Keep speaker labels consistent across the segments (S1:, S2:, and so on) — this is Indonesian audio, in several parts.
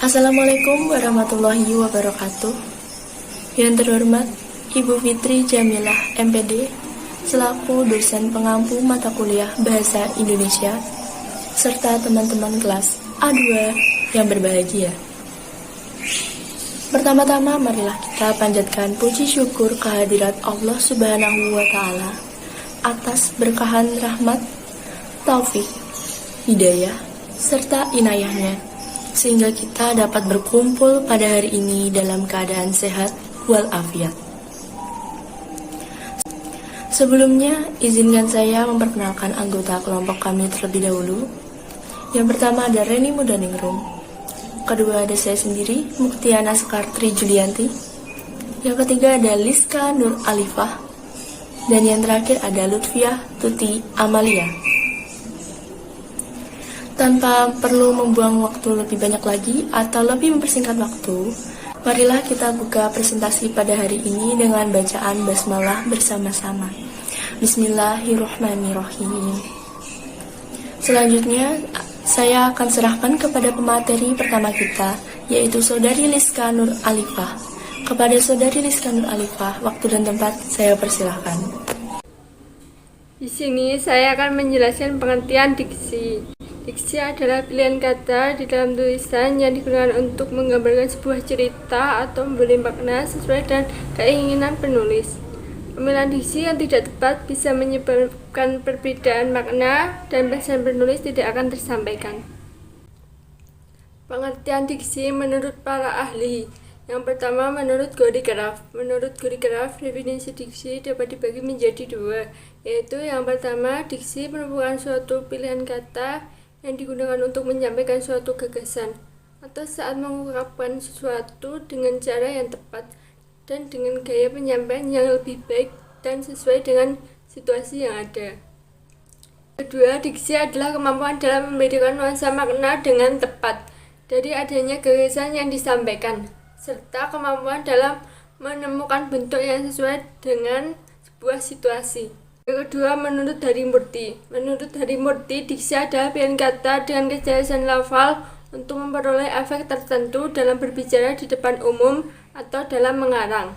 S1: Assalamualaikum warahmatullahi wabarakatuh. Yang terhormat Ibu Fitri Jamilah MPD selaku dosen pengampu mata kuliah Bahasa Indonesia serta teman-teman kelas A2 yang berbahagia. Pertama-tama marilah kita panjatkan puji syukur kehadirat Allah Subhanahu wa taala atas berkahan rahmat, taufik, hidayah serta inayahnya, sehingga kita dapat berkumpul pada hari ini dalam keadaan sehat walafiat. Sebelumnya, izinkan saya memperkenalkan anggota kelompok kami terlebih dahulu. Yang pertama ada Reni Mudaningrum, kedua ada saya sendiri, Muktiana Sekartri Julianti, yang ketiga ada Liska Nur Alifah, dan yang terakhir ada Lutfiah Tuti Amalia. Tanpa perlu membuang waktu lebih banyak lagi atau lebih mempersingkat waktu, marilah kita buka presentasi pada hari ini dengan bacaan basmalah bersama-sama. Bismillahirrahmanirrahim. Selanjutnya, saya akan serahkan kepada pemateri pertama kita, yaitu Saudari Liska Nur Alifah. Kepada Saudari Liska Nur Alifah, waktu dan tempat saya persilahkan.
S2: Di sini saya akan menjelaskan pengertian diksi. Diksi adalah pilihan kata di dalam tulisan yang digunakan untuk menggambarkan sebuah cerita atau memberi makna sesuai dengan keinginan penulis. Pemilihan diksi yang tidak tepat bisa menyebabkan perbedaan makna dan pesan penulis tidak akan tersampaikan. Pengertian diksi menurut para ahli. Yang pertama, menurut Gary Graff. Menurut Gary Graff, definisi diksi dapat dibagi menjadi dua, yaitu yang pertama, diksi merupakan suatu pilihan kata yang digunakan untuk menyampaikan suatu gagasan atau saat mengungkapkan sesuatu dengan cara yang tepat dan dengan gaya penyampaian yang lebih baik dan sesuai dengan situasi yang ada. Kedua, diksi adalah kemampuan dalam membedakan nuansa makna dengan tepat dari adanya gagasan yang disampaikan, serta kemampuan dalam menemukan bentuk yang sesuai dengan sebuah situasi. Yang kedua, menurut Harimurti. Menurut Harimurti, diksi adalah pilihan kata dengan kejelasan lafal untuk memperoleh efek tertentu dalam berbicara di depan umum atau dalam mengarang.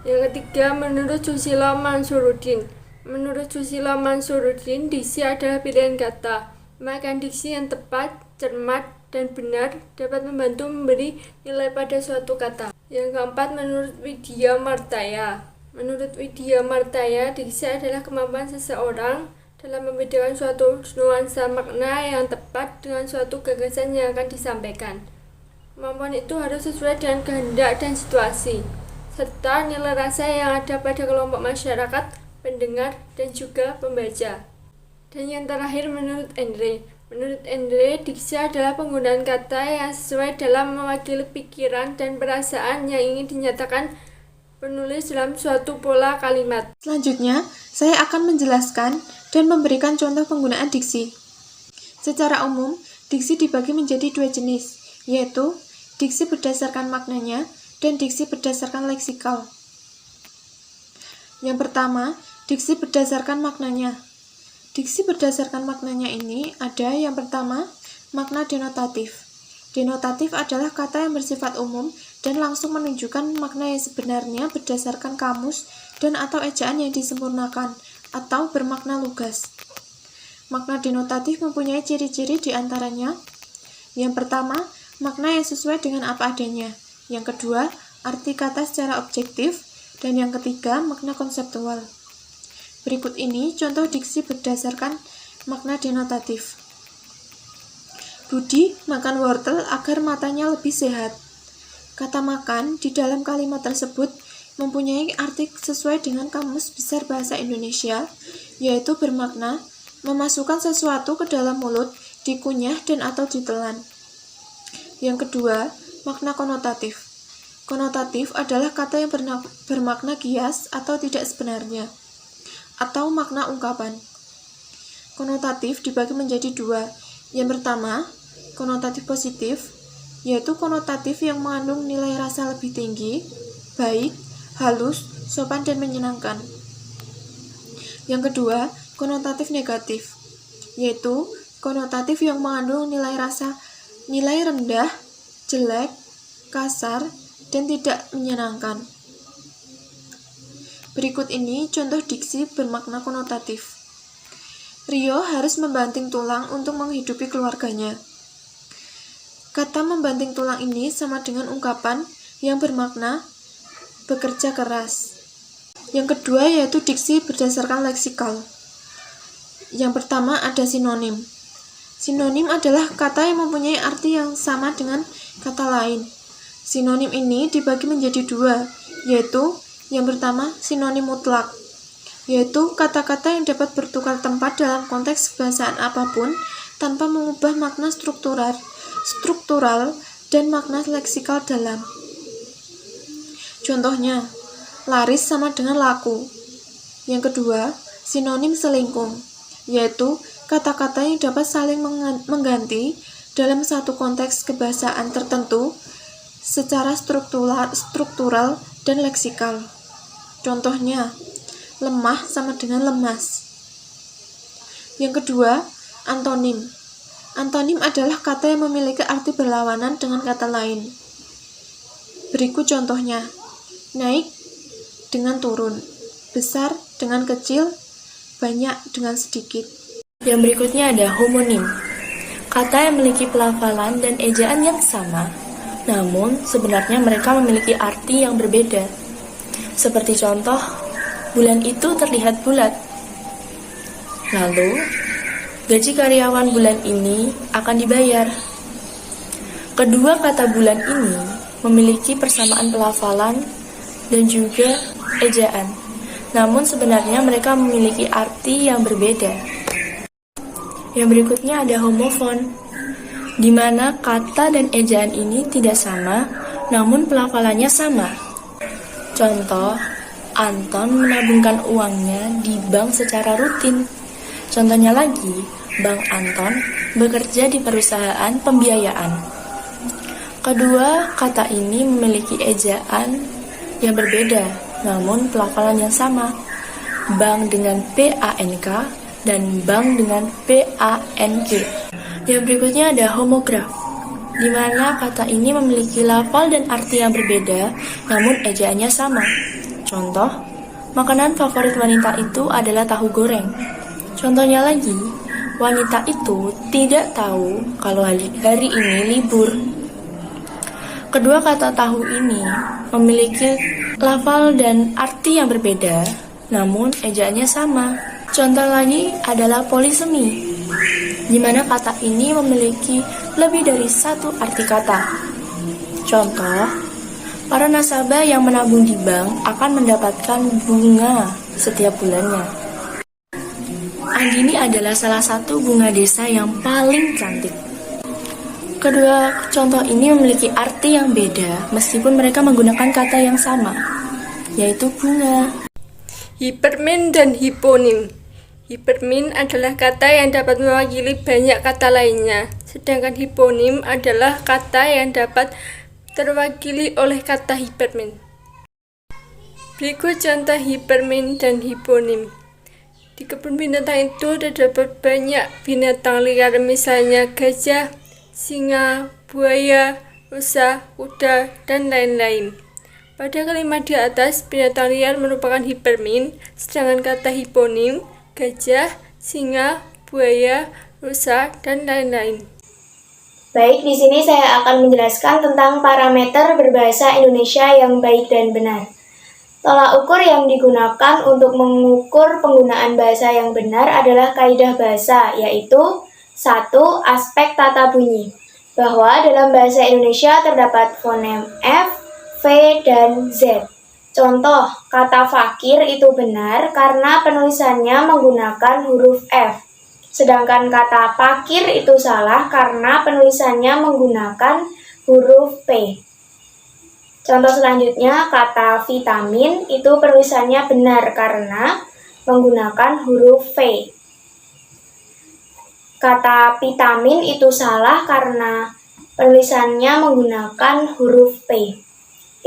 S2: Yang ketiga, menurut Susilo Mansuruddin. Menurut Susilo Mansuruddin, diksi adalah pilihan kata. Memakai diksi yang tepat, cermat, dan benar dapat membantu memberi nilai pada suatu kata. Yang keempat, menurut Widya Martaya. Menurut Widya Martaya, diksi adalah kemampuan seseorang dalam membedakan suatu nuansa makna yang tepat dengan suatu gagasan yang akan disampaikan. Kemampuan itu harus sesuai dengan kehendak dan situasi, serta nilai rasa yang ada pada kelompok masyarakat, pendengar, dan juga pembaca. Dan yang terakhir, menurut Andre. Menurut Andre, diksi adalah penggunaan kata yang sesuai dalam mewakili pikiran dan perasaan yang ingin dinyatakan penulis dalam suatu pola kalimat.
S3: Selanjutnya, saya akan menjelaskan dan memberikan contoh penggunaan diksi. Secara umum, diksi dibagi menjadi dua jenis, yaitu diksi berdasarkan maknanya dan diksi berdasarkan leksikal. Yang pertama, diksi berdasarkan maknanya. Diksi berdasarkan maknanya ini ada yang pertama, makna denotatif. Denotatif adalah kata yang bersifat umum dan langsung menunjukkan makna yang sebenarnya berdasarkan kamus dan atau ejaan yang disempurnakan atau bermakna lugas. Makna denotatif mempunyai ciri-ciri di antaranya. Yang pertama, makna yang sesuai dengan apa adanya. Yang kedua, arti kata secara objektif. Dan yang ketiga, makna konseptual. Berikut ini contoh diksi berdasarkan makna denotatif. Budi makan wortel agar matanya lebih sehat. Kata makan di dalam kalimat tersebut mempunyai arti sesuai dengan Kamus Besar Bahasa Indonesia, yaitu bermakna memasukkan sesuatu ke dalam mulut, dikunyah dan atau ditelan. Yang kedua, makna konotatif. Konotatif adalah kata yang bermakna kias atau tidak sebenarnya, atau makna ungkapan. Konotatif dibagi menjadi dua. Yang pertama, konotatif positif, yaitu konotatif yang mengandung nilai rasa lebih tinggi, baik, halus, sopan, dan menyenangkan. Yang kedua, konotatif negatif, yaitu konotatif yang mengandung nilai rendah, jelek, kasar, dan tidak menyenangkan. Berikut ini contoh diksi bermakna konotatif. Rio harus membanting tulang untuk menghidupi keluarganya. Kata membanting tulang ini sama dengan ungkapan yang bermakna bekerja keras. Yang kedua yaitu diksi berdasarkan leksikal. Yang pertama ada sinonim. Sinonim adalah kata yang mempunyai arti yang sama dengan kata lain. Sinonim ini dibagi menjadi dua, yaitu yang pertama sinonim mutlak, yaitu kata-kata yang dapat bertukar tempat dalam konteks bahasaan apapun tanpa mengubah makna struktural dan makna leksikal dalam. Contohnya, laris sama dengan laku. Yang kedua, sinonim selingkuh, yaitu kata-kata yang dapat saling mengganti dalam satu konteks kebahasaan tertentu secara struktural dan leksikal. Contohnya, lemah sama dengan lemas. Yang kedua, antonim. Antonim adalah kata yang memiliki arti berlawanan dengan kata lain. Berikut contohnya, naik dengan turun, besar dengan kecil, banyak dengan sedikit.
S1: Yang berikutnya ada homonim. Kata yang memiliki pelafalan dan ejaan yang sama, namun sebenarnya mereka memiliki arti yang berbeda. Seperti contoh, bulan itu terlihat bulat. Lalu, gaji karyawan bulan ini akan dibayar. Kedua kata bulan ini memiliki persamaan pelafalan dan juga ejaan. Namun sebenarnya mereka memiliki arti yang berbeda. Yang berikutnya ada homofon, di mana kata dan ejaan ini tidak sama, namun pelafalannya sama. Contoh, Anton menabungkan uangnya di bank secara rutin. Contohnya lagi, Bang Anton bekerja di perusahaan pembiayaan. Kedua kata ini memiliki ejaan yang berbeda, namun pelafalan yang sama. Bank dengan PANK dan bank dengan PANK. Yang berikutnya ada homograf, di mana kata ini memiliki lafal dan arti yang berbeda, namun ejaannya sama. Contoh, makanan favorit wanita itu adalah tahu goreng. Contohnya lagi, wanita itu tidak tahu kalau hari ini libur. Kedua kata tahu ini memiliki lafal dan arti yang berbeda, namun ejaannya sama. Contoh lagi adalah polisemi, di mana kata ini memiliki lebih dari satu arti kata. Contoh, para nasabah yang menabung di bank akan mendapatkan bunga setiap bulannya. Anggini adalah salah satu bunga desa yang paling cantik. Kedua contoh ini memiliki arti yang beda meskipun mereka menggunakan kata yang sama, yaitu bunga.
S2: Hipermin dan hiponim. Hipermin adalah kata yang dapat mewakili banyak kata lainnya, sedangkan hiponim adalah kata yang dapat terwakili oleh kata hipermin. Berikut contoh hipermin dan hiponim. Di kebun binatang itu terdapat banyak binatang liar, misalnya gajah, singa, buaya, rusa, kuda, dan lain-lain. Pada kalimat di atas, binatang liar merupakan hipermin, sedangkan kata hiponim, gajah, singa, buaya, rusa, dan lain-lain.
S4: Baik, di sini saya akan menjelaskan tentang parameter berbahasa Indonesia yang baik dan benar. Tolak ukur yang digunakan untuk mengukur penggunaan bahasa yang benar adalah kaidah bahasa, yaitu 1. Aspek tata bunyi, bahwa dalam bahasa Indonesia terdapat fonem F, V, dan Z. Contoh, kata fakir itu benar karena penulisannya menggunakan huruf F. Sedangkan kata pakir itu salah karena penulisannya menggunakan huruf P. Contoh selanjutnya, kata vitamin itu penulisannya benar karena menggunakan huruf V. Kata vitamin itu salah karena penulisannya menggunakan huruf P.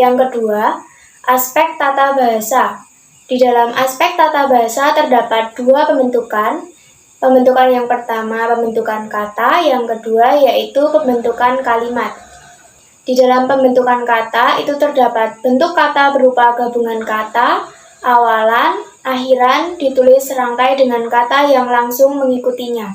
S4: Yang kedua, aspek tata bahasa. Di dalam aspek tata bahasa terdapat dua pembentukan. Pembentukan yang pertama pembentukan kata, yang kedua yaitu pembentukan kalimat. Di dalam pembentukan kata itu terdapat bentuk kata berupa gabungan kata, awalan, akhiran ditulis serangkai dengan kata yang langsung mengikutinya.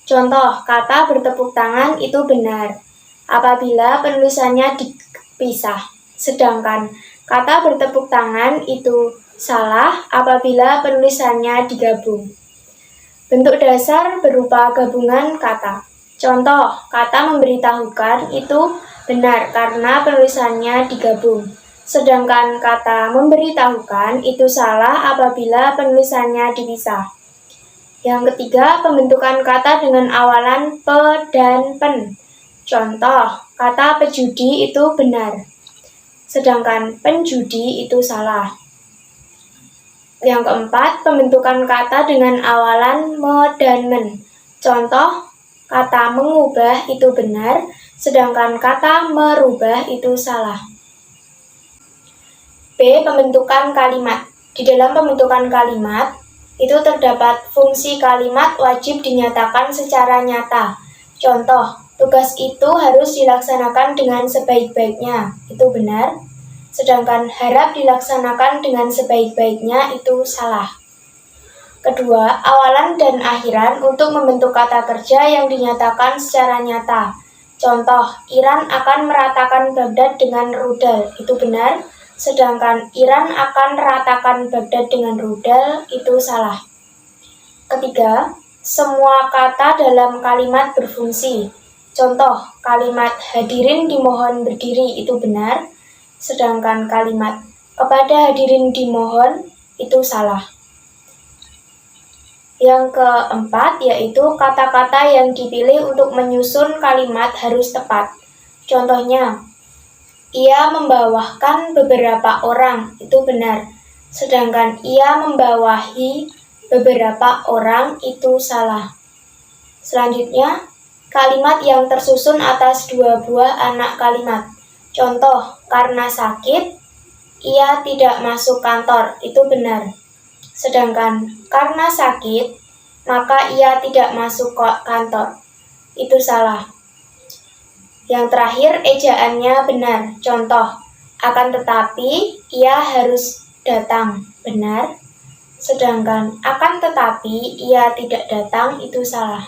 S4: Contoh, kata bertepuk tangan itu benar apabila penulisannya dipisah. Sedangkan kata bertepuk tangan itu salah apabila penulisannya digabung. Bentuk dasar berupa gabungan kata. Contoh, kata memberitahukan itu benar karena penulisannya digabung. Sedangkan kata memberitahukan itu salah apabila penulisannya dipisah. Yang ketiga, pembentukan kata dengan awalan pe dan pen. Contoh, kata pejudi itu benar, sedangkan penjudi itu salah. Yang keempat, pembentukan kata dengan awalan me dan men. Contoh, kata mengubah itu benar, sedangkan kata merubah itu salah. B. Pembentukan kalimat. Di dalam pembentukan kalimat, itu terdapat fungsi kalimat wajib dinyatakan secara nyata. Contoh, tugas itu harus dilaksanakan dengan sebaik-baiknya, itu benar. Sedangkan harap dilaksanakan dengan sebaik-baiknya itu salah. Kedua, awalan dan akhiran untuk membentuk kata kerja yang dinyatakan secara nyata. Contoh, Iran akan meratakan Baghdad dengan rudal, itu benar. Sedangkan Iran akan ratakan Baghdad dengan rudal, itu salah. Ketiga, semua kata dalam kalimat berfungsi. Contoh, kalimat hadirin dimohon berdiri itu benar, sedangkan kalimat kepada hadirin dimohon itu salah. Yang keempat, yaitu kata-kata yang dipilih untuk menyusun kalimat harus tepat. Contohnya, ia membawahkan beberapa orang, itu benar. Sedangkan ia membawahi beberapa orang, itu salah. Selanjutnya, kalimat yang tersusun atas dua buah anak kalimat. Contoh, karena sakit, ia tidak masuk kantor, itu benar. Sedangkan karena sakit, maka ia tidak masuk kantor, itu salah. Yang terakhir, ejaannya benar. Contoh, akan tetapi ia harus datang, benar. Sedangkan akan tetapi ia tidak datang, itu salah.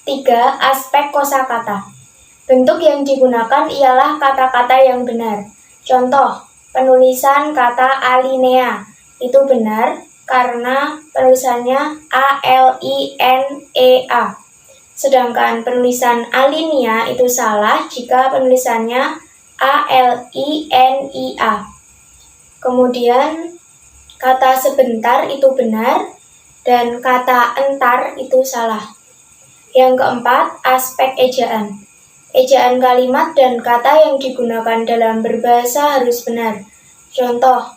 S4: 3. Aspek kosakata. Bentuk yang digunakan ialah kata-kata yang benar. Contoh, penulisan kata alinea itu benar karena penulisannya ALINEA. Sedangkan penulisan alinea itu salah jika penulisannya ALINIA. Kemudian kata sebentar itu benar dan kata entar itu salah. Yang keempat, aspek ejaan. Ejaan kalimat dan kata yang digunakan dalam berbahasa harus benar. Contoh,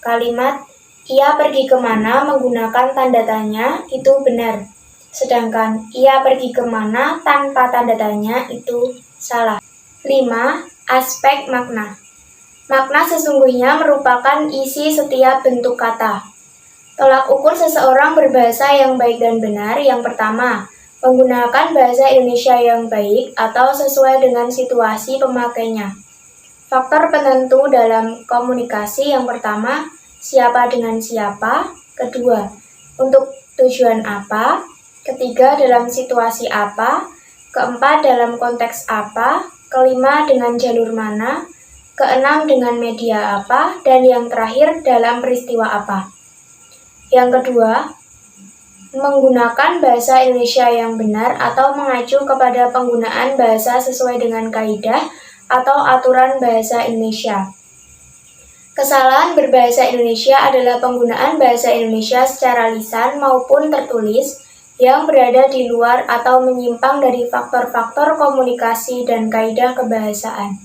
S4: kalimat ia pergi kemana menggunakan tanda tanya itu benar. Sedangkan ia pergi kemana tanpa tanda tanya itu salah. 5. Aspek makna. Makna sesungguhnya merupakan isi setiap bentuk kata. Tolak ukur seseorang berbahasa yang baik dan benar. Yang pertama, menggunakan bahasa Indonesia yang baik atau sesuai dengan situasi pemakainya. Faktor penentu dalam komunikasi yang pertama, siapa dengan siapa. Kedua, untuk tujuan apa. Ketiga, dalam situasi apa. Keempat, dalam konteks apa. Kelima, dengan jalur mana. Keenam, dengan media apa. Dan yang terakhir, dalam peristiwa apa. Yang kedua, menggunakan bahasa Indonesia yang benar atau mengacu kepada penggunaan bahasa sesuai dengan kaidah atau aturan bahasa Indonesia. Kesalahan berbahasa Indonesia adalah penggunaan bahasa Indonesia secara lisan maupun tertulis yang berada di luar atau menyimpang dari faktor-faktor komunikasi dan kaidah kebahasaan.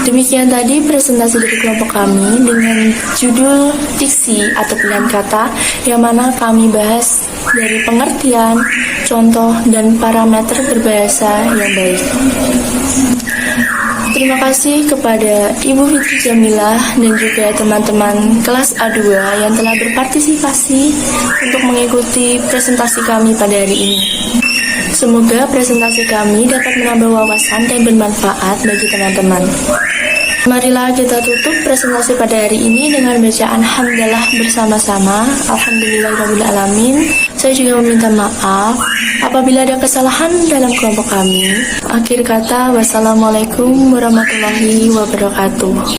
S1: Demikian tadi presentasi dari kelompok kami dengan judul diksi atau pilihan kata yang mana kami bahas dari pengertian, contoh, dan parameter berbahasa yang baik. Terima kasih kepada Ibu Fitri Jamilah dan juga teman-teman kelas A2 yang telah berpartisipasi untuk mengikuti presentasi kami pada hari ini. Semoga presentasi kami dapat menambah wawasan dan bermanfaat bagi teman-teman. Marilah kita tutup presentasi pada hari ini dengan bacaan hamdalah bersama-sama. Alhamdulillahirrahmanirrahim. Saya juga meminta maaf apabila ada kesalahan dalam kelompok kami. Akhir kata, wassalamualaikum warahmatullahi wabarakatuh.